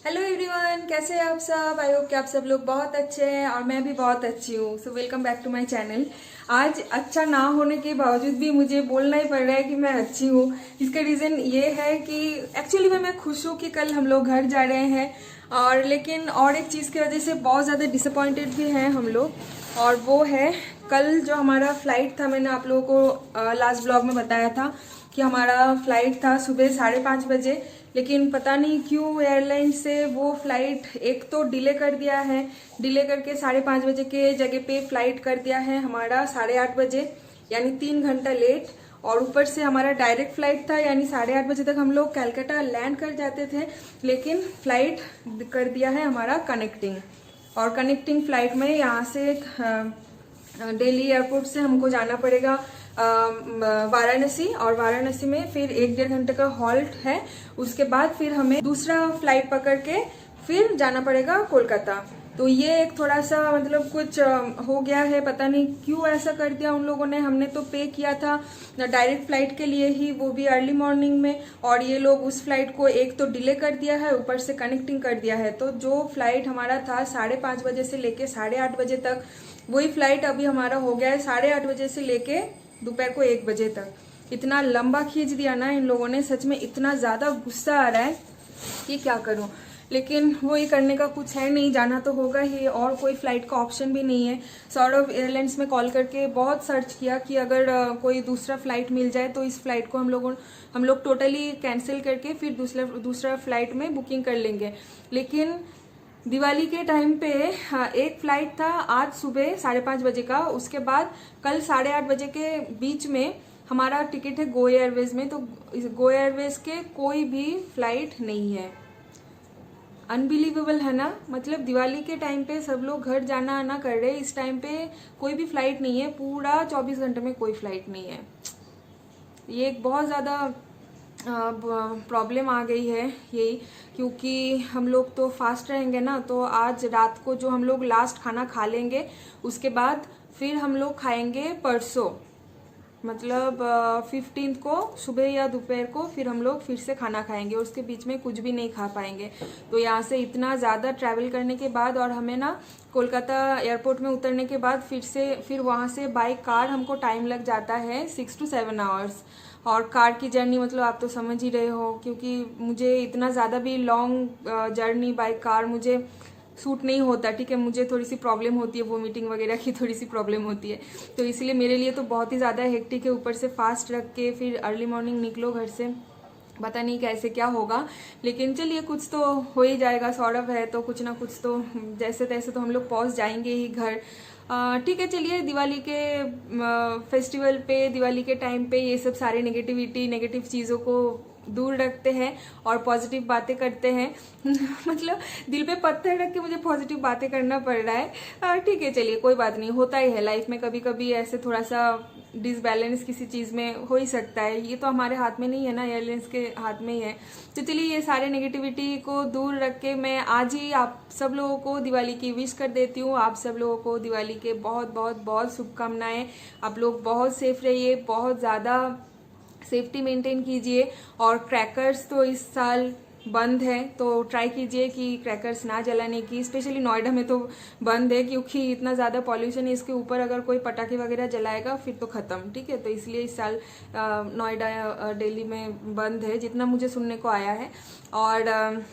Hello everyone, कैसे हैं आप सब। आई होप कि आप सब लोग बहुत अच्छे हैं और मैं भी बहुत अच्छी हूँ। So welcome back to my channel. आज अच्छा ना होने के बावजूद भी मुझे बोलना ही पड़ रहा है कि मैं अच्छी हूँ। इसका रीज़न ये है कि एक्चुअली मैं खुश हूँ कि कल हम लोग घर जा रहे हैं, और लेकिन और एक चीज़ की वजह से बहुत ज़्यादा डिसअपॉइंटेड भी हैं हम लोग, और वो है कल जो हमारा फ्लाइट था। मैंने आप लोगों को लास्ट ब्लॉग में बताया था कि हमारा फ्लाइट था सुबह 5:30 बजे, लेकिन पता नहीं क्यों एयरलाइन से वो फ्लाइट एक तो डिले कर दिया है। डिले करके 5:30 बजे के जगह पे फ्लाइट कर दिया है हमारा 8:30 बजे, यानी 3 घंटा लेट। और ऊपर से हमारा डायरेक्ट फ्लाइट था, यानी 8:30 बजे तक हम लोग कलकत्ता लैंड कर जाते थे, लेकिन फ्लाइट कर दिया है हमारा कनेक्टिंग। और कनेक्टिंग फ्लाइट में यहाँ से दिल्ली एयरपोर्ट से हमको जाना पड़ेगा वाराणसी, और वाराणसी में फिर 1-1.5 घंटे का हॉल्ट है। उसके बाद फिर हमें दूसरा फ्लाइट पकड़ के फिर जाना पड़ेगा कोलकाता। तो ये एक थोड़ा सा मतलब कुछ हो गया है, पता नहीं क्यों ऐसा कर दिया उन लोगों ने। हमने तो पे किया था डायरेक्ट फ्लाइट के लिए ही, वो भी अर्ली मॉर्निंग में, और ये लोग उस फ्लाइट को एक तो डिले कर दिया है, ऊपर से कनेक्टिंग कर दिया है। तो जो फ्लाइट हमारा था 5:30 बजे से लेके 8:30 बजे तक, वही फ्लाइट अभी हमारा हो गया है 8:30 बजे से लेके दोपहर को 1 बजे तक। इतना लंबा खींच दिया ना इन लोगों ने, सच में इतना ज्यादा गुस्सा आ रहा है कि क्या करूं। लेकिन वो ये करने का कुछ है नहीं, जाना तो होगा ही, और कोई फ्लाइट का ऑप्शन भी नहीं है। सौरभ एयरलाइंस में कॉल करके बहुत सर्च किया कि अगर कोई दूसरा फ्लाइट मिल जाए तो इस फ्लाइट को हम लोग टोटली कैंसिल करके फिर दूसरा फ्लाइट में बुकिंग कर लेंगे। लेकिन दिवाली के टाइम पे एक फ्लाइट था आज सुबह 5:30 बजे का, उसके बाद कल 8:30 बजे के बीच में हमारा टिकट है गो एयरवेज में। तो गो एयरवेज के कोई भी फ्लाइट नहीं है। अनबिलीवेबल है ना। मतलब दिवाली के टाइम पे सब लोग घर जाना आना कर रहे हैं, इस टाइम पे कोई भी फ्लाइट नहीं है, पूरा 24 घंटे में कोई फ्लाइट नहीं है। ये एक बहुत ज़्यादा प्रॉब्लम आ गई है यही, क्योंकि हम लोग तो फास्ट रहेंगे ना। तो आज रात को जो हम लोग लास्ट खाना खा लेंगे, उसके बाद फिर हम लोग खाएंगे परसों, मतलब 15 को सुबह या दोपहर को फिर हम लोग फिर से खाना खाएंगे, उसके बीच में कुछ भी नहीं खा पाएंगे। तो यहाँ से इतना ज़्यादा ट्रैवल करने के बाद, और हमें ना कोलकाता एयरपोर्ट में उतरने के बाद फिर वहाँ से बाई कार हमको टाइम लग जाता है 6 to 7 आवर्स। और कार की जर्नी मतलब आप तो समझ ही रहे हो, क्योंकि मुझे इतना ज़्यादा भी लॉन्ग जर्नी बाई कार मुझे सूट नहीं होता। ठीक है, मुझे थोड़ी सी प्रॉब्लम होती है, वोमिटिंग वगैरह की थोड़ी सी प्रॉब्लम होती है, तो इसलिए मेरे लिए तो बहुत ही ज़्यादा हेक्टिक है। ऊपर से फास्ट रख के फिर अर्ली मॉर्निंग निकलो घर से, पता नहीं कैसे क्या होगा। लेकिन चलिए, कुछ तो हो ही जाएगा। सौरभ है तो कुछ ना कुछ तो जैसे तैसे तो हम लोग पहुंच जाएंगे ही घर। ठीक है, चलिए दिवाली के फेस्टिवल पे, दिवाली के टाइम पे ये सब सारे नेगेटिव चीज़ों को दूर रखते हैं और पॉजिटिव बातें करते हैं। मतलब दिल पे पत्थर रख के मुझे पॉजिटिव बातें करना पड़ रहा है। ठीक है, चलिए कोई बात नहीं, होता ही है लाइफ में, कभी कभी ऐसे थोड़ा सा डिसबैलेंस किसी चीज़ में हो ही सकता है। ये तो हमारे हाथ में नहीं है ना, एयरलाइंस के हाथ में ही है। तो चलिए, ये सारे नेगेटिविटी को दूर रख के मैं आज ही आप सब लोगों को दिवाली की विश कर देती हूँ। आप सब लोगों को दिवाली के बहुत बहुत बहुत शुभकामनाएं। आप लोग बहुत सेफ रहिए, बहुत ज़्यादा सेफ्टी मेंटेन कीजिए। और क्रैकर्स तो इस साल बंद है, तो ट्राई कीजिए कि क्रैकर्स ना जलाने की। स्पेशली नोएडा में तो बंद है, क्योंकि इतना ज़्यादा पॉल्यूशन है, इसके ऊपर अगर कोई पटाखे वगैरह जलाएगा फिर तो ख़त्म। ठीक है, तो इसलिए इस साल नोएडा दिल्ली में बंद है, जितना मुझे सुनने को आया है। और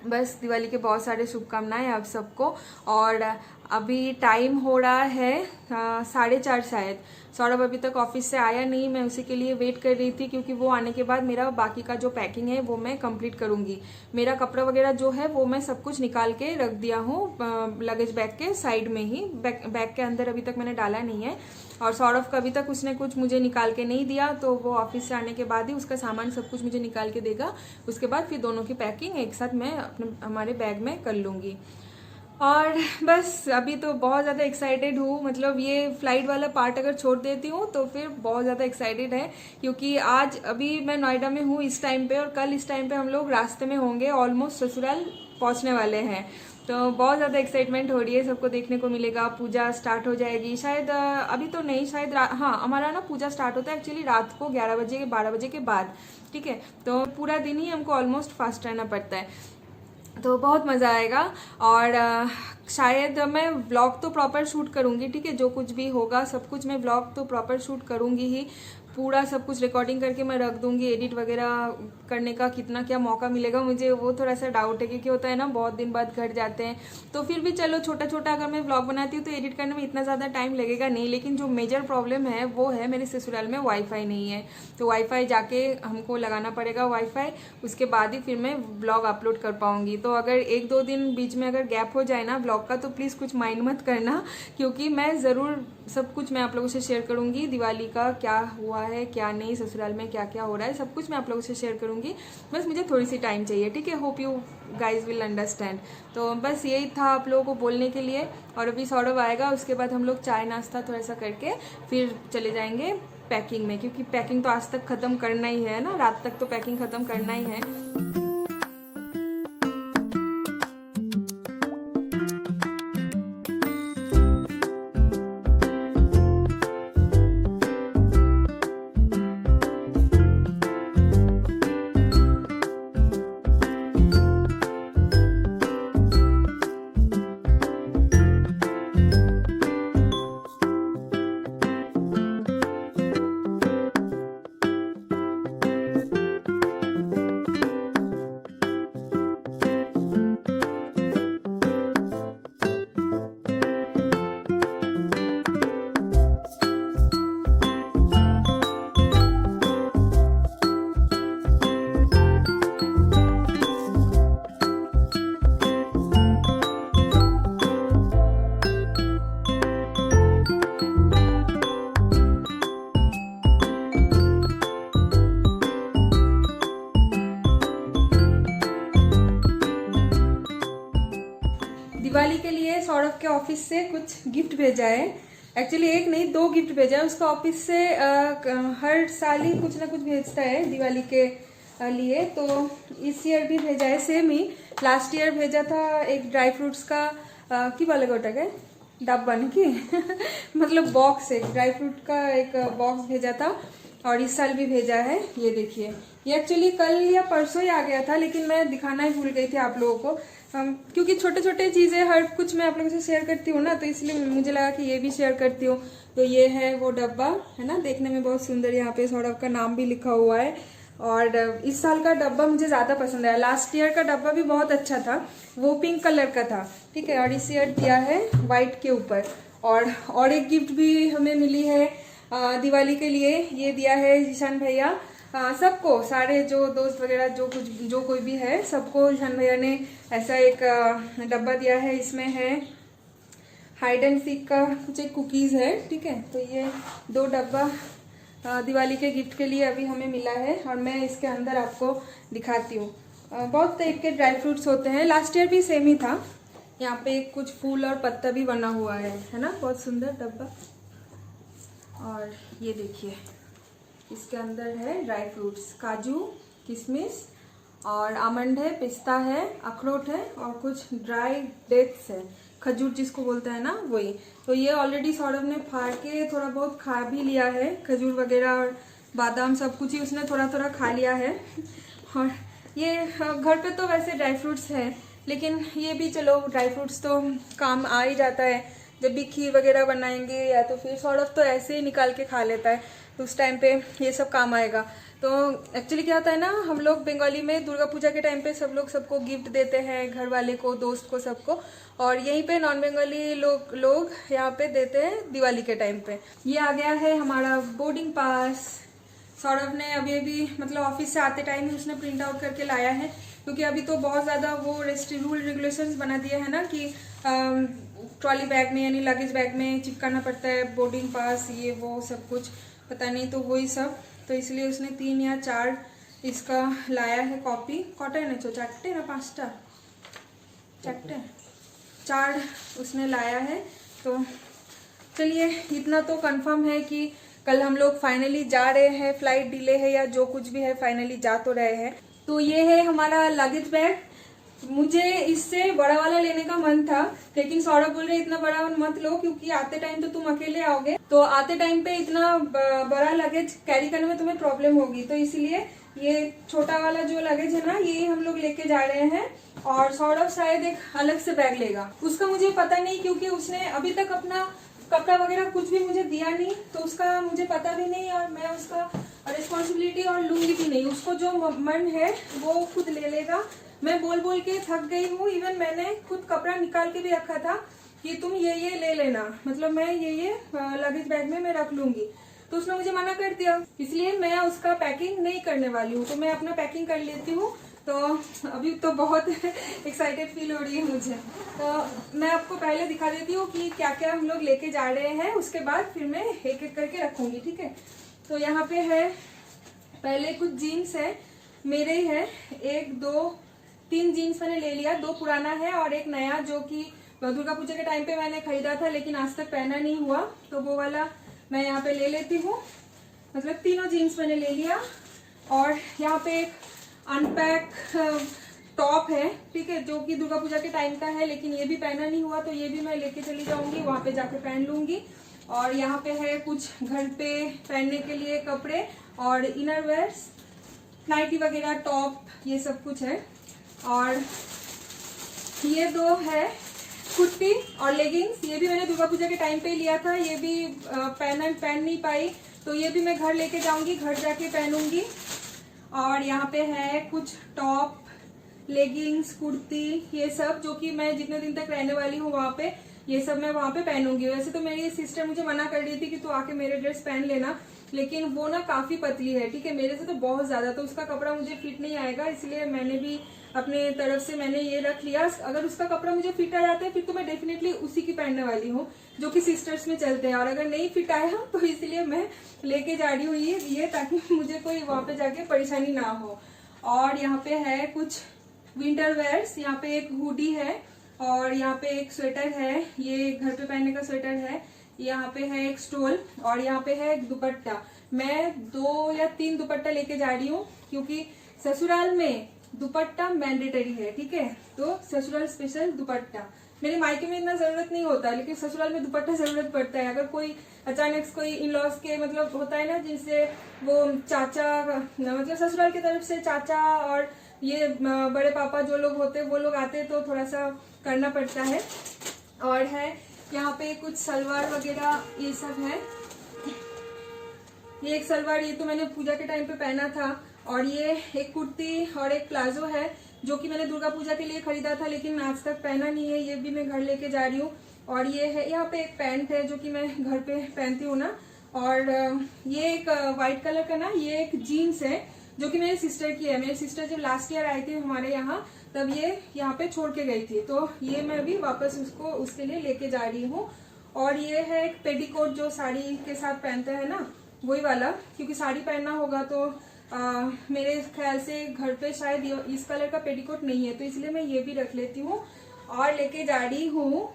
बस दिवाली के बहुत सारे शुभकामनाएं आप सबको। और अभी टाइम हो रहा है 4:30 शायद। सौरभ अभी तक ऑफिस से आया नहीं, मैं उसी के लिए वेट कर रही थी, क्योंकि वो आने के बाद मेरा बाकी का जो पैकिंग है वो मैं कंप्लीट करूंगी। मेरा कपड़ा वगैरह जो है वो मैं सब कुछ निकाल के रख दिया हूँ लगेज बैग के साइड में ही। बैग के अंदर अभी तक मैंने डाला नहीं है। और सौरभ का अभी तक उसने कुछ मुझे निकाल के नहीं दिया, तो वो ऑफिस से आने के बाद ही उसका सामान सब कुछ मुझे निकाल के देगा। उसके बाद फिर दोनों की पैकिंग एक साथ मैं हमारे बैग में कर लूँगी। और बस अभी तो बहुत ज़्यादा एक्साइटेड हूँ। मतलब ये फ्लाइट वाला पार्ट अगर छोड़ देती हूँ तो फिर बहुत ज़्यादा एक्साइटेड है, क्योंकि आज अभी मैं नोएडा में हूँ इस टाइम पे, और कल इस टाइम पे हम लोग रास्ते में होंगे, ऑलमोस्ट ससुराल पहुँचने वाले हैं। तो बहुत ज़्यादा एक्साइटमेंट हो रही है। सबको देखने को मिलेगा, पूजा स्टार्ट हो जाएगी शायद। अभी तो नहीं, शायद हाँ, हमारा ना पूजा स्टार्ट होता है एक्चुअली रात को 11 बजे 12 बजे के बाद। ठीक है, तो पूरा दिन ही हमको ऑलमोस्ट फास्ट रहना पड़ता है। तो बहुत मज़ा आएगा। और शायद मैं व्लॉग तो प्रॉपर शूट करूँगी, ठीक है, जो कुछ भी होगा सब कुछ मैं व्लॉग तो प्रॉपर शूट करूँगी ही, पूरा सब कुछ रिकॉर्डिंग करके मैं रख दूँगी। एडिट वगैरह करने का कितना क्या मौका मिलेगा मुझे, वो थोड़ा सा डाउट है, क्योंकि होता है ना बहुत दिन बाद घर जाते हैं, तो फिर भी चलो छोटा छोटा अगर मैं व्लॉग बनाती हूँ तो एडिट करने में इतना ज़्यादा टाइम लगेगा नहीं। लेकिन जो मेजर प्रॉब्लम है वो है मेरे ससुराल में वाईफाई नहीं है, तो वाईफाई जाके हमको लगाना पड़ेगा वाईफाई, उसके बाद ही फिर मैं व्लॉग अपलोड कर पाऊँगी। तो अगर 1-2 दिन बीच में अगर गैप हो जाए ना व्लॉग का, तो प्लीज़ कुछ माइंड मत करना, क्योंकि मैं ज़रूर सब कुछ मैं आप लोगों से शेयर करूँगी। दिवाली का क्या हुआ है क्या नहीं, ससुराल में क्या क्या हो रहा है, सब कुछ मैं आप लोगों से शेयर करूँगी। बस मुझे थोड़ी सी टाइम चाहिए, ठीक है। Hope you guys will understand. तो बस यही था आप लोगों को बोलने के लिए। और अभी सौरभ आएगा, उसके बाद हम लोग चाय नाश्ता थोड़ा सा करके फिर चले जाएंगे पैकिंग में, क्योंकि पैकिंग तो आज तक ख़त्म करना ही है ना, रात तक तो पैकिंग ख़त्म करना ही है। दिवाली के लिए सौरभ के ऑफिस से कुछ गिफ्ट भेजा है। एक्चुअली एक नहीं 2 गिफ्ट भेजा है उसका ऑफिस से। हर साल ही कुछ ना कुछ भेजता है दिवाली के लिए, तो इस ईयर भी भेजा है सेम ही। लास्ट ईयर भेजा था एक ड्राई फ्रूट्स का की वाले गोटा के डब्बा नहीं की मतलब बॉक्स, एक ड्राई फ्रूट का एक बॉक्स भेजा था। और इस साल भी भेजा है, ये देखिए। ये एक्चुअली कल या परसों ही आ गया था, लेकिन मैं दिखाना ही भूल गई थी आप लोगों को, क्योंकि छोटे छोटे चीज़ें हर कुछ मैं आप लोगों से शेयर करती हूँ ना, तो इसलिए मुझे लगा कि ये भी शेयर करती हूँ। तो ये है वो डब्बा, है ना, देखने में बहुत सुंदर, यहाँ पे सौरभ का नाम भी लिखा हुआ है। और इस साल का डब्बा मुझे ज़्यादा पसंद आया। लास्ट ईयर का डब्बा भी बहुत अच्छा था, वो पिंक कलर का था, ठीक है। और इस ईयर दिया है वाइट के ऊपर। और एक गिफ्ट भी हमें मिली है दिवाली के लिए, ये दिया है ईशान भैया। सबको, सारे जो दोस्त वगैरह जो कोई भी है, सबको ईशान भैया ने ऐसा एक डब्बा दिया है। इसमें है हाइड एंड सीक का कुछ एक कुकीज़ है, ठीक है। तो ये 2 डब्बा दिवाली के गिफ्ट के लिए अभी हमें मिला है, और मैं इसके अंदर आपको दिखाती हूँ। बहुत टाइप के ड्राई फ्रूट्स होते हैं, लास्ट ईयर भी सेम ही था। यहाँ पे कुछ फूल और पत्ता भी बना हुआ है ना, बहुत सुंदर डब्बा। और ये देखिए, इसके अंदर है ड्राई फ्रूट्स, काजू, किशमिश और आमंड है, पिस्ता है, अखरोट है, और कुछ ड्राई डेट्स है, खजूर जिसको बोलते हैं ना, वही। तो ये ऑलरेडी सौरभ ने फाड़ के थोड़ा बहुत खा भी लिया है, खजूर वगैरह और बादाम सब कुछ ही उसने थोड़ा थोड़ा खा लिया है। और ये घर पे तो वैसे ड्राई फ्रूट्स है, लेकिन ये भी चलो ड्राई फ्रूट्स तो काम आ ही जाता है। जब भी खीर वगैरह बनाएंगे या तो फिर सौरभ तो ऐसे ही निकाल के खा लेता है, तो उस टाइम पे ये सब काम आएगा। तो एक्चुअली क्या होता है ना, हम लोग बंगाली में दुर्गा पूजा के टाइम पे सब लोग सबको गिफ्ट देते हैं, घर वाले को, दोस्त को, सबको। और यहीं पे नॉन बंगाली लोग यहाँ पे देते हैं दिवाली के टाइम पे। ये आ गया है हमारा बोर्डिंग पास। सौरभ ने अभी मतलब ऑफिस से आते टाइम ही उसने प्रिंट आउट करके लाया है, क्योंकि अभी तो बहुत ज़्यादा वो रूल रेगुलेशंस बना दिए हैं ना कि ट्रॉली बैग में यानी लगेज बैग में चिपकाना पड़ता है बोर्डिंग पास, ये वो सब कुछ पता नहीं, तो वही सब। तो इसलिए उसने 3 या 4 इसका लाया है कॉपी। कॉटन है चो 4 ना 5टा 4 उसने लाया है। तो चलिए, इतना तो कंफर्म है कि कल हम लोग फाइनली जा रहे हैं, फ्लाइट डिले है या जो कुछ भी है, फाइनली जा तो रहे हैं। तो ये है हमारा लगेज बैग। मुझे इससे बड़ा वाला लेने का मन था, लेकिन सौरभ बोल रहे इतना बड़ा मत लो, क्योंकि आते टाइम तो तुम अकेले आओगे, तो आते टाइम पे इतना बड़ा लगेज कैरी करने में तुम्हें प्रॉब्लम होगी। तो इसलिए ये छोटा वाला जो लगेज है ना, ये हम लोग लेके जा रहे हैं। और सौरभ शायद एक अलग से बैग लेगा, उसका मुझे पता नहीं, क्योंकि उसने अभी तक अपना कपड़ा वगैरह कुछ भी मुझे दिया नहीं, तो उसका मुझे पता भी नहीं और मैं उसका रिस्पॉन्सिबिलिटी और लूंगी भी नहीं। उसको जो मन है वो खुद ले लेगा। मैं बोल बोल के थक गई हूँ। इवन मैंने खुद कपड़ा निकाल के भी रखा था कि तुम ये ले लेना, मतलब मैं ये लगेज बैग में मैं रख लूंगी, तो उसने मुझे मना कर दिया। इसलिए मैं उसका पैकिंग नहीं करने वाली हूँ, तो मैं अपना पैकिंग कर लेती हूँ। तो अभी तो बहुत एक्साइटेड फील हो रही है मुझे। तो मैं आपको पहले दिखा देती हूँ कि क्या क्या हम लोग लेके जा रहे हैं, उसके बाद फिर मैं एक एक करके रखूंगी, ठीक है। तो यहाँ पे है, पहले कुछ जीन्स है, मेरे ही है, 1 2 3 जीन्स मैंने ले लिया। 2 पुराना है और एक नया, जो कि दुर्गा पूजा के टाइम पे मैंने खरीदा था लेकिन आज तक पहना नहीं हुआ, तो वो वाला मैं यहाँ पे ले लेती हूँ। मतलब तीनों जीन्स मैंने ले लिया। और यहाँ पे एक अनपैक टॉप है, ठीक है, जो कि दुर्गा पूजा के टाइम का है लेकिन ये भी पहना नहीं हुआ, तो ये भी मैं लेके चली जाऊंगी, वहां पे जाके पहन लूंगी। और यहाँ पे है कुछ घर पे पहनने के लिए कपड़े और इनर वेयर्स, नाइटी वगैरह, टॉप, ये सब कुछ है। और ये 2 है कुर्ती और लेगिंग्स, ये भी मैंने दुर्गा पूजा के टाइम पे लिया था, ये भी पहन नहीं पाई, तो ये भी मैं घर लेके जाऊंगी, घर जाके पहनूंगी। और यहाँ पे है कुछ टॉप, लेगिंग्स, कुर्ती, ये सब जो कि मैं जितने दिन तक रहने वाली हूँ वहाँ पे, ये सब मैं वहाँ पे पहनूंगी। वैसे तो मेरी सिस्टर मुझे मना कर रही थी कि तू आके मेरे ड्रेस पहन लेना, लेकिन वो ना काफी पतली है, ठीक है, मेरे से तो बहुत ज्यादा, तो उसका कपड़ा मुझे फिट नहीं आएगा, इसलिए मैंने भी अपने तरफ से मैंने ये रख लिया। अगर उसका कपड़ा मुझे फिट आ जाता है फिर तो मैं डेफिनेटली उसी की पहनने वाली हूँ, जो कि सिस्टर्स में चलते हैं। और अगर नहीं फिट आया तो इसलिए मैं लेके जा रही हूँ ये, ताकि मुझे कोई वहां पे जाके परेशानी ना हो। और यहाँ पे है कुछ विंटर वेयर्स, यहाँ पे एक हुडी है और यहाँ पे एक स्वेटर है, ये घर पे पहनने का स्वेटर है। यहाँ पे है एक स्टोल और यहाँ पे है एक दुपट्टा। मैं 2 या 3 दुपट्टा लेके जा रही हूँ, क्योंकि ससुराल में दुपट्टा मैंडेटरी है, ठीक है, तो ससुराल स्पेशल दुपट्टा। मेरे मायके में इतना जरूरत नहीं होता, लेकिन ससुराल में दुपट्टा जरूरत पड़ता है। अगर कोई अचानक कोई इन लॉज के मतलब होता है ना, जिनसे वो चाचा, मतलब ससुराल की तरफ से चाचा और ये बड़े पापा जो लोग होते हैं वो लोग आते, तो थोड़ा सा करना पड़ता है। और है यहाँ पे कुछ सलवार वगैरह, ये सब है। ये एक सलवार, ये तो मैंने पूजा के टाइम पे पहना था। और ये एक कुर्ती और एक प्लाजो है, जो कि मैंने दुर्गा पूजा के लिए खरीदा था लेकिन आज तक पहना नहीं है, ये भी मैं घर लेके जा रही हूँ। और ये है, यहाँ पे एक पैंट है जो कि मैं घर पे पहनती हूँ ना। और ये एक व्हाइट कलर का ना, ये एक जीन्स है जो कि मेरी सिस्टर की है। मेरी सिस्टर जब लास्ट ईयर आई थी हमारे यहाँ, तब ये यहाँ पे छोड़ के गई थी, तो ये मैं भी वापस उसको उसके लिए लेके जा रही हूँ। और ये है एक पेटीकोट, जो साड़ी के साथ पहनते हैं ना, वही वाला, क्योंकि साड़ी पहनना होगा तो मेरे ख्याल से घर पे शायद इस कलर का पेटीकोट नहीं है, तो इसलिए मैं ये भी रख लेती हूँ। और लेके जा रही हूँ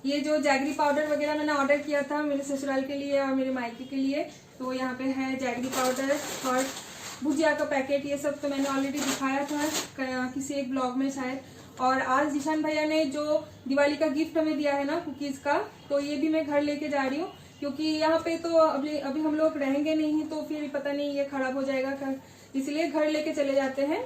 ये जो जैगरी पाउडर वगैरह मैंने ऑर्डर किया था मेरे ससुराल के लिए और मेरे मायके के लिए, तो यहाँ पे है जैगरी पाउडर और भुजिया का पैकेट। ये सब तो मैंने ऑलरेडी दिखाया था किसी एक ब्लॉग में शायद। और आज जिशान भैया ने जो दिवाली का गिफ्ट हमें दिया है ना, कुकीज का, तो ये भी मैं घर लेके जा रही हूँ, क्योंकि यहाँ पे तो अभी हम लोग रहेंगे नहीं, तो फिर पता नहीं ये खराब हो जाएगा, इसलिए घर लेके चले जाते हैं।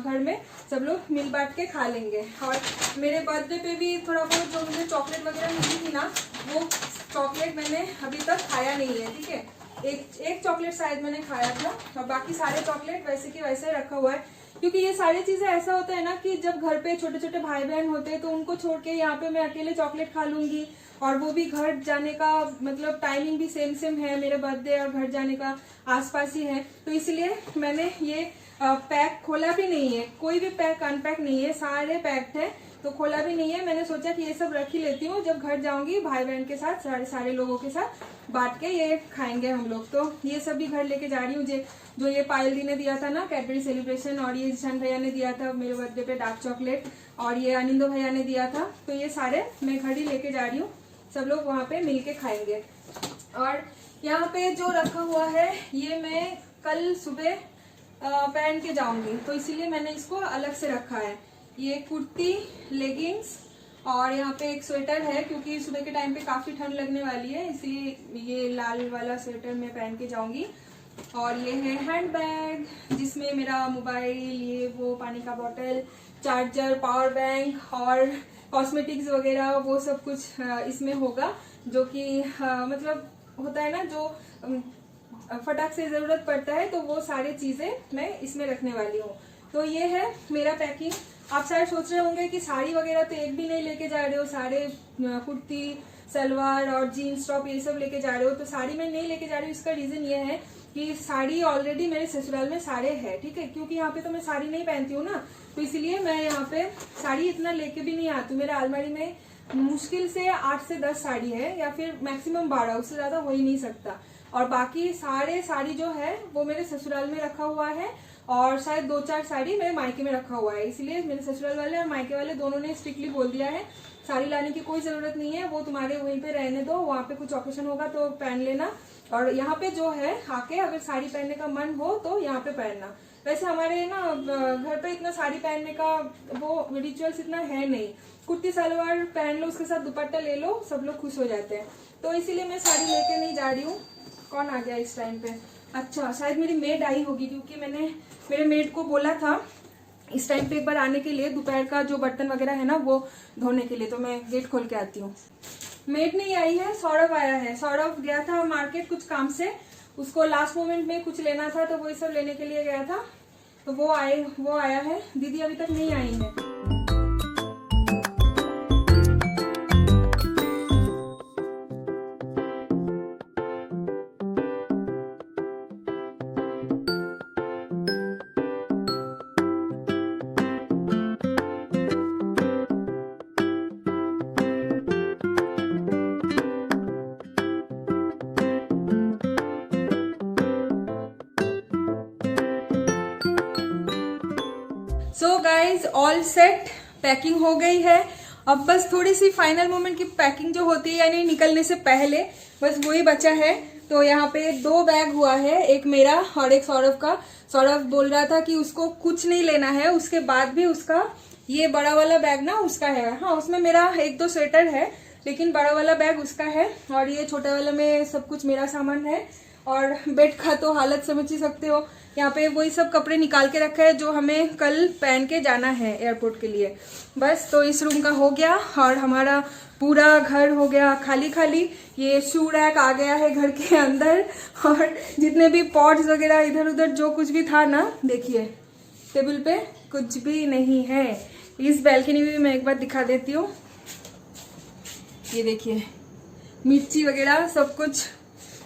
घर में सब लोग मिल बांट के खा लेंगे। और मेरे बर्थडे पे भी थोड़ा बहुत जो मुझे चॉकलेट वगैरह मिली थी ना, वो चॉकलेट मैंने अभी तक खाया नहीं है, ठीक है। एक चॉकलेट शायद मैंने खाया था और बाकी सारे चॉकलेट वैसे के वैसे रखा हुआ है, क्योंकि ये सारी चीजें ऐसा होता है ना कि जब घर पे छोटे छोटे भाई बहन होते हैं तो उनको छोड़ के यहाँ पे मैं अकेले चॉकलेट खा लूंगी, और वो भी घर जाने का मतलब टाइमिंग भी सेम है, मेरे बर्थडे और घर जाने का आसपास ही है, तो इसलिए मैंने ये पैक खोला भी नहीं है, कोई भी पैक अनपैक नहीं है, सारे पैक्ड है, तो खोला भी नहीं है। मैंने सोचा कि ये सब रख ही लेती हूँ, जब घर जाऊंगी भाई बहन के साथ सारे लोगों के साथ बांट के ये खाएंगे हम लोग, तो ये सब भी घर लेके जा रही हूँ। जो ये पायल दी ने दिया था ना कैडबरी सेलिब्रेशन, और ये जिशान भैया ने दिया था मेरे बर्थडे पे डार्क चॉकलेट, और ये अनिंदो भैया ने दिया था, तो ये सारे मैं घर ही लेके जा रही हूँ, सब लोग वहाँ पे मिलके खाएंगे। और यहाँ पे जो रखा हुआ है ये मैं कल सुबह पहन के जाऊंगी, तो इसीलिए मैंने इसको अलग से रखा है। ये कुर्ती, लेगिंग्स और यहाँ पे एक स्वेटर है, क्योंकि सुबह के टाइम पे काफी ठंड लगने वाली है, इसलिए ये लाल वाला स्वेटर मैं पहन के जाऊंगी। और ये है हैंड बैग जिसमें मेरा मोबाइल, ये वो, पानी का बोतल, चार्जर, पावर बैंक और कॉस्मेटिक्स वगैरह वो सब कुछ इसमें होगा, जो कि मतलब होता है ना, जो फटाक से जरूरत पड़ता है, तो वो सारी चीजें मैं इसमें रखने वाली हूँ। तो ये है मेरा पैकिंग। आप शायद सोच रहे होंगे कि साड़ी वगैरह तो एक भी नहीं लेके जा रहे हो, सारे कुर्ती सलवार और जीन्स टॉप ये सब लेके जा रहे हो। तो साड़ी मैं नहीं लेके जा रही हूँ, इसका रीजन ये है कि साड़ी ऑलरेडी मेरे ससुराल में सारे है, ठीक है, क्योंकि यहाँ पे तो मैं साड़ी नहीं पहनती हूँ ना, तो इसलिए मैं यहाँ पे साड़ी इतना लेके भी नहीं आती हूँ। मेरे अलमारी में मुश्किल से 8 से 10 साड़ी है, या फिर मैक्सिमम 12, उससे ज्यादा हो ही नहीं सकता। और बाकी सारे साड़ी जो है वो मेरे ससुराल में रखा हुआ है, और शायद 2-4 साड़ी मेरे मायके में रखा हुआ है। इसलिए मेरे ससुराल वाले और मायके वाले दोनों ने स्ट्रिक्टली बोल दिया है साड़ी लाने की कोई जरूरत नहीं है, वो तुम्हारे वहीं पे रहने दो, वहाँ पे कुछ ऑकेशन होगा तो पहन लेना, और यहाँ पे जो है आके अगर साड़ी पहनने का मन हो तो यहाँ पे पहनना। वैसे हमारे ना घर पे इतना साड़ी पहनने का वो रिचुअल्स इतना है नहीं, कुर्ती सलवार पहन लो, उसके साथ दुपट्टा ले लो, सब लोग खुश हो जाते हैं। तो इसीलिए मैं साड़ी लेके नहीं जा रही हूँ। कौन आ गया इस टाइम पे? अच्छा, शायद मेरी मेड आई होगी, क्योंकि मैंने मेरे मेड को बोला था इस टाइम पे एक बार आने के लिए, दोपहर का जो बर्तन वगैरह है ना वो धोने के लिए। तो मैं गेट खोल के आती हूँ। मेड नहीं आई है, सौरभ आया है। सौरभ गया था मार्केट कुछ काम से, उसको लास्ट मोमेंट में कुछ लेना था, तो वो सब लेने के लिए गया था, तो वो आया है। दीदी अभी तक नहीं आई है। So guys all set, packing हो गई है। अब बस थोड़ी सी फाइनल मोमेंट की पैकिंग जो होती है, यानी निकलने से पहले, बस वही बचा है। तो यहाँ पे 2 बैग हुआ है, एक मेरा और एक सौरभ का। सौरभ बोल रहा था कि उसको कुछ नहीं लेना है, उसके बाद भी उसका ये बड़ा वाला बैग ना उसका है। हाँ, उसमें मेरा 1-2 स्वेटर है, लेकिन बड़ा वाला बैग उसका है, और ये छोटा वाला में सब कुछ मेरा सामान है। और बेड का तो हालत समझ ही सकते हो, यहाँ पे वही सब कपड़े निकाल के रखा है जो हमें कल पहन के जाना है एयरपोर्ट के लिए। बस, तो इस रूम का हो गया, और हमारा पूरा घर हो गया खाली खाली। ये शू रैक आ गया है घर के अंदर, और जितने भी पॉट्स वगैरह इधर उधर जो कुछ भी था ना, देखिए टेबल पे कुछ भी नहीं है। इस बैल्कनी में भी मैं एक बार दिखा देती हूँ, ये देखिए मिर्ची वगैरह सब कुछ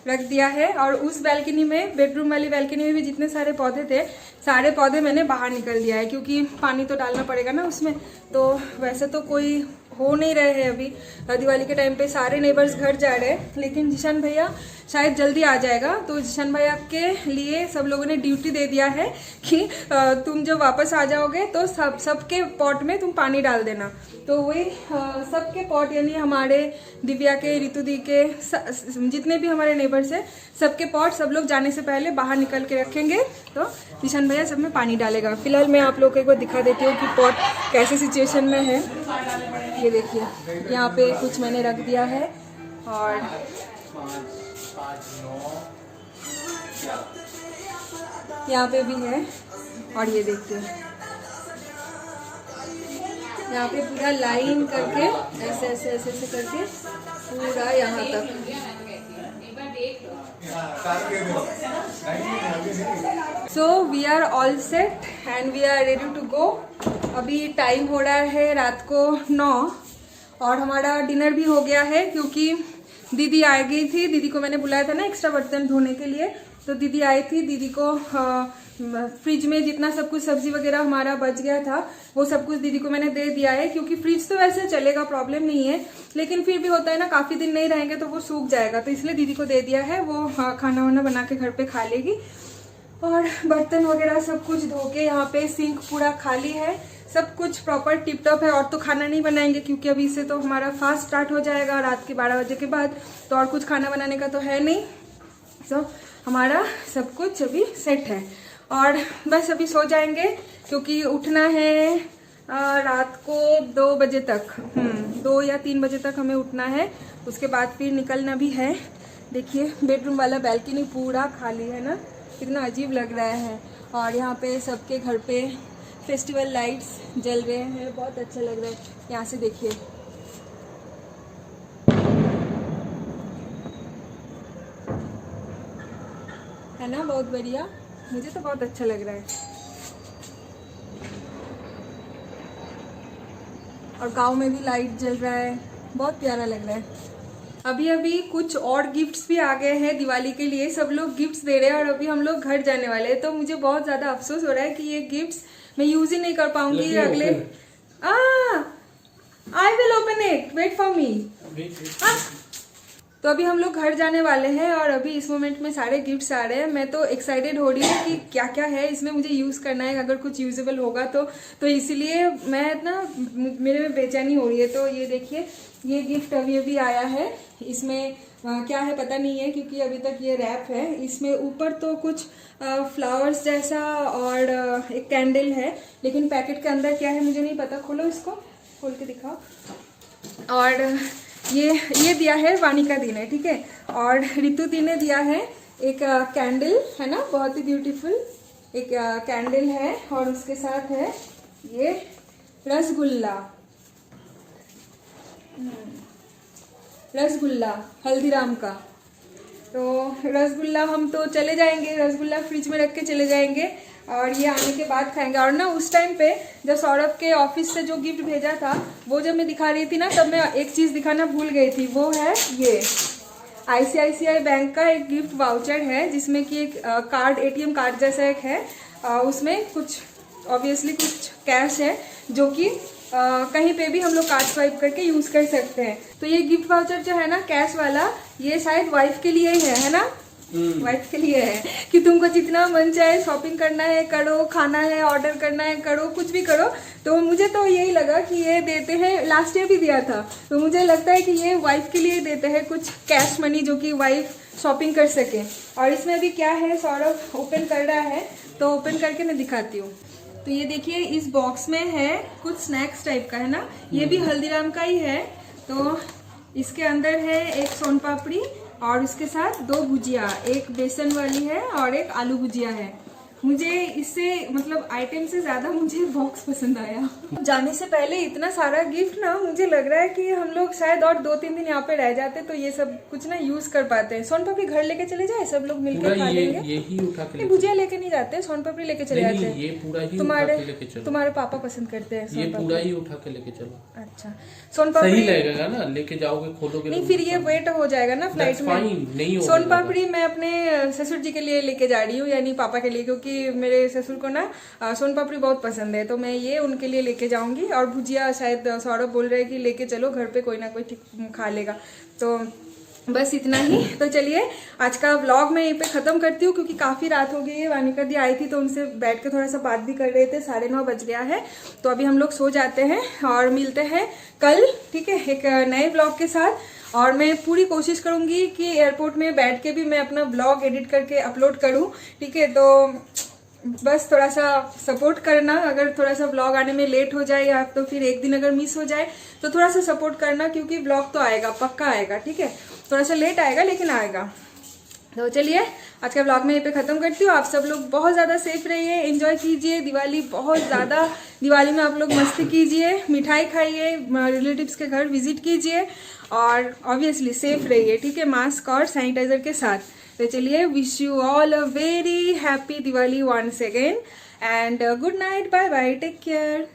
रख दिया है। और उस बैल्कनी में, बेडरूम वाली बैल्कनी में भी जितने सारे पौधे थे, सारे पौधे मैंने बाहर निकल दिया है, क्योंकि पानी तो डालना पड़ेगा ना उसमें। तो वैसे तो कोई हो नहीं रहे हैं अभी, दिवाली के टाइम पे सारे नेबर्स घर जा रहे हैं, लेकिन जिशान भैया शायद जल्दी आ जाएगा। तो जिशान भैया के लिए सब लोगों ने ड्यूटी दे दिया है कि तुम जब वापस आ जाओगे तो सबके पॉट में तुम पानी डाल देना। तो वही सबके पॉट, यानी हमारे दिव्या के, ऋतु दी के, जितने भी हमारे नेबर्स हैं, सबके पॉट सब लोग जाने से पहले बाहर निकल के रखेंगे, तो जिशान भैया सब में पानी डालेगा। फिलहाल मैं आप लोग को एक बार दिखा देती हूँ कि पॉट कैसे सिचुएशन में है। ये देखिए यहाँ पे कुछ मैंने रख दिया है, और यहाँ पे भी है, और ये देखिए यहाँ पे पूरा लाइन करके ऐसे ऐसे ऐसे ऐसे करके पूरा यहाँ तक। So we are all set and we are ready to go. अभी टाइम हो रहा है रात को 9, और हमारा डिनर भी हो गया है, क्योंकि दीदी आ गई थी। दीदी को मैंने बुलाया था ना एक्स्ट्रा बर्तन धोने के लिए, तो दीदी आई थी। दीदी को फ्रिज में जितना सब कुछ सब्जी वगैरह हमारा बच गया था, वो सब कुछ दीदी को मैंने दे दिया है, क्योंकि फ्रिज तो वैसे चलेगा, प्रॉब्लम नहीं है, लेकिन फिर भी होता है ना, काफी दिन नहीं रहेंगे तो वो सूख जाएगा, तो इसलिए दीदी को दे दिया है। वो खाना वाना बना के घर पे खा लेगी। और बर्तन वगैरह सब कुछ धो के, यहाँ पे सिंक पूरा खाली है, सब कुछ प्रॉपर टिप टॉप है। और तो खाना नहीं बनाएंगे, क्योंकि अभी से तो हमारा फास्ट स्टार्ट हो जाएगा रात के 12 बजे के बाद, तो और कुछ खाना बनाने का तो है नहीं। सो हमारा सब कुछ अभी सेट है, और बस अभी सो जाएंगे, क्योंकि उठना है रात को 2 बजे तक, 2 या 3 बजे तक हमें उठना है। उसके बाद फिर निकलना भी है। देखिए बेडरूम वाला बैल्कनी पूरा खाली है ना, कितना अजीब लग रहा है। और यहाँ पे सबके घर पे फेस्टिवल लाइट्स जल रहे हैं, बहुत अच्छा लग रहा है। यहाँ से देखिए, है ना, बहुत बढ़िया। मुझे तो बहुत अच्छा लग रहा है। और गांव में भी लाइट जल रहा है, बहुत प्यारा लग रहा है। अभी अभी कुछ और गिफ्ट्स भी आ गए हैं दिवाली के लिए, सब लोग गिफ्ट्स दे रहे हैं और अभी हम लोग घर जाने वाले हैं। तो मुझे बहुत ज़्यादा अफसोस हो रहा है कि ये गिफ्ट्स मैं यूज ही नहीं कर पाऊंगी अगले। I will open it, wait for me. तो अभी हम लोग घर जाने वाले हैं और अभी इस मोमेंट में सारे गिफ्ट्स आ रहे हैं। मैं तो एक्साइटेड हो रही हूँ कि क्या क्या है इसमें, मुझे यूज़ करना है, अगर कुछ यूजेबल होगा तो इसीलिए मैं ना, मेरे में बेचैनी हो रही है। तो ये देखिए, ये गिफ्ट अभी अभी आया है। इसमें क्या है पता नहीं है क्योंकि अभी तक ये रैप है। इसमें ऊपर तो कुछ फ्लावर्स जैसा और एक कैंडल है, लेकिन पैकेट के अंदर क्या है मुझे नहीं पता। खोलो इसको, खोल के दिखाओ। और ये दिया है वानिका दी ने, ठीक है। और ऋतु दी ने दिया है एक कैंडल, है ना, बहुत ही ब्यूटीफुल एक कैंडल है। और उसके साथ है ये रसगुल्ला, रसगुल्ला हल्दीराम का। तो रसगुल्ला हम तो चले जाएंगे, रसगुल्ला फ्रिज में रख के चले जाएंगे और ये आने के बाद खाएंगे। और ना उस टाइम पे जब सौरभ के ऑफिस से जो गिफ्ट भेजा था वो जब मैं दिखा रही थी ना, तब मैं एक चीज़ दिखाना भूल गई थी। वो है ये ICICI बैंक का एक गिफ्ट वाउचर है, जिसमें कि एक कार्ड, ATM कार्ड जैसा एक है। उसमें कुछ ऑब्वियसली कुछ कैश है जो कि कहीं पे भी हम लोग कार्ड स्वाइप करके यूज कर सकते हैं। तो ये गिफ्ट वाउचर जो है ना कैश वाला, ये शायद वाइफ के लिए ही है ना, वाइफ के लिए है कि तुमको जितना मन चाहे शॉपिंग करना है करो, खाना है ऑर्डर करना है करो, कुछ भी करो। तो मुझे तो यही लगा कि ये देते हैं, लास्ट ईयर भी दिया था, तो मुझे लगता है कि ये वाइफ के लिए देते हैं कुछ कैश मनी जो कि वाइफ शॉपिंग कर सके। और इसमें अभी क्या है, सौरभ ओपन कर रहा है, तो ओपन करके मैं दिखाती हूँ। तो ये देखिए, इस बॉक्स में है कुछ स्नैक्स टाइप का, है ना, ये भी हल्दीराम का ही है। तो इसके अंदर है एक सोन पापड़ी और इसके साथ 2 भुजिया, एक बेसन वाली है और एक आलू भुजिया है। मुझे इससे मतलब आइटम से ज्यादा मुझे बॉक्स पसंद आया। जाने से पहले इतना सारा गिफ्ट ना, मुझे लग रहा है कि हम लोग शायद और 2-3 दिन यहाँ पे रह जाते तो ये सब कुछ ना यूज कर पाते हैं। सोन पापड़ी घर लेके चले जाए, सब लोग मिलकर खा लेंगे। यही उठा के भुजिया लेके नहीं जाते, सोन पापड़ी लेके चले जाते हैं। ये पूरा ही तुम्हारे पापा पसंद करते हैं ये पूरा ही उठा के लेके चलो। अच्छा, सोन पापड़ी सही लगेगा ना, लेके जाओगे खोलोगे नहीं, फिर ये वेट हो जाएगा ना फ्लाइट में। नहीं सोन पापड़ी मैं अपने ससुर जी के लिए लेके जा रही हूँ, यानी पापा के लिए, क्योंकि मेरे ससुर को ना सोन पापड़ी बहुत पसंद है, तो मैं ये उनके लिए लेके जाऊंगी। और भुजिया शायद सौरभ बोल रहे हैं कि लेके चलो, घर पे कोई ना कोई ठीक खा लेगा। तो बस इतना ही। तो चलिए आज का व्लॉग मैं यहीं पे ख़त्म करती हूँ, क्योंकि काफ़ी रात हो गई है। वानिका दी आई थी तो उनसे बैठ के थोड़ा सा बात भी कर रहे थे, 9:30 बज गया है। तो अभी हम लोग सो जाते हैं और मिलते हैं कल, ठीक है, एक नए व्लॉग के साथ। और मैं पूरी कोशिश करूँगी कि एयरपोर्ट में बैठ के भी मैं अपना व्लॉग एडिट करके अपलोड करूँ, ठीक है। तो बस थोड़ा सा सपोर्ट करना, अगर थोड़ा सा व्लॉग आने में लेट हो जाए या तो फिर एक दिन अगर मिस हो जाए तो थोड़ा सा सपोर्ट करना, क्योंकि व्लॉग तो आएगा, पक्का आएगा, ठीक है। थोड़ा सा लेट आएगा लेकिन आएगा। तो चलिए आज का व्लॉग मैं यहीं पे ख़त्म करती हूँ। आप सब लोग बहुत ज़्यादा सेफ रहिए, एंजॉय कीजिए दिवाली, बहुत ज़्यादा दिवाली में आप लोग मस्ती कीजिए, मिठाई खाइए, रिलेटिव्स के घर विजिट कीजिए और ऑब्वियसली सेफ रहिए, ठीक है, मास्क और सैनिटाइजर के साथ। तो चलिए, wish you all a very happy Diwali once again and good night, bye bye, take care.